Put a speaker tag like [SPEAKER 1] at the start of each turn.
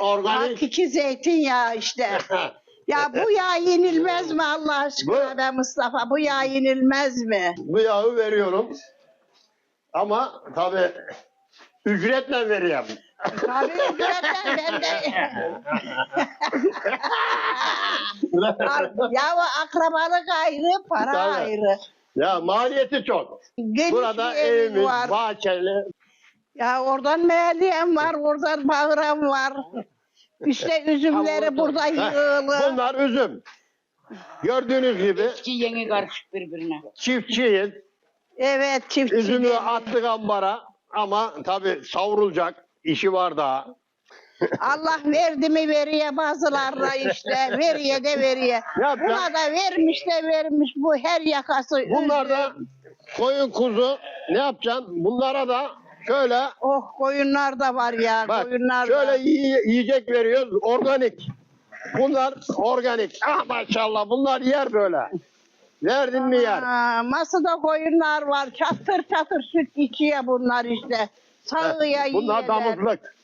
[SPEAKER 1] Organik.
[SPEAKER 2] Hakiki zeytinyağı işte. Ya bu yağ yenilmez mi Allah aşkına be Mustafa? Bu yağ yenilmez mi?
[SPEAKER 1] Bu yağı veriyorum. Ama tabii ücretle veriyorum.
[SPEAKER 2] Tabii ücretten ben de. Ya o akrabalık ayrı, para
[SPEAKER 1] Tabii.
[SPEAKER 2] ayrı.
[SPEAKER 1] Ya maliyeti çok.
[SPEAKER 2] Geniş
[SPEAKER 1] Burada
[SPEAKER 2] bir evin
[SPEAKER 1] evimiz,
[SPEAKER 2] var.
[SPEAKER 1] bahçeli.
[SPEAKER 2] Ya oradan meğerleyen var, oradan bağıran var. İşte üzümleri burada yığılı.
[SPEAKER 1] Bunlar üzüm. Gördüğünüz gibi
[SPEAKER 3] İki yeni karışık birbirine.
[SPEAKER 1] çiftçiyiz.
[SPEAKER 2] Evet çiftçi.
[SPEAKER 1] Üzümü attık ambara ama tabii savrulacak. İşi var daha.
[SPEAKER 2] Allah verdi mi veriye bazılarına işte. Veriye de veriye.
[SPEAKER 1] Ne yapacak?
[SPEAKER 2] Buna da vermiş de vermiş. Bu her yakası
[SPEAKER 1] Bunlar
[SPEAKER 2] üzüm.
[SPEAKER 1] da koyun kuzu. Ne yapacaksın? Bunlara da şöyle
[SPEAKER 2] Oh koyunlar da var ya.
[SPEAKER 1] bak
[SPEAKER 2] Koyunlar
[SPEAKER 1] şöyle
[SPEAKER 2] da.
[SPEAKER 1] yiyecek veriyoruz. Organik. Bunlar organik. Ah maşallah bunlar yer böyle. Verdin mi yer?
[SPEAKER 2] Masada koyunlar var. Çatır çatır süt içiyor bunlar işte. Sağıya
[SPEAKER 1] Bunlar
[SPEAKER 2] yiyorlar.
[SPEAKER 1] damızlık.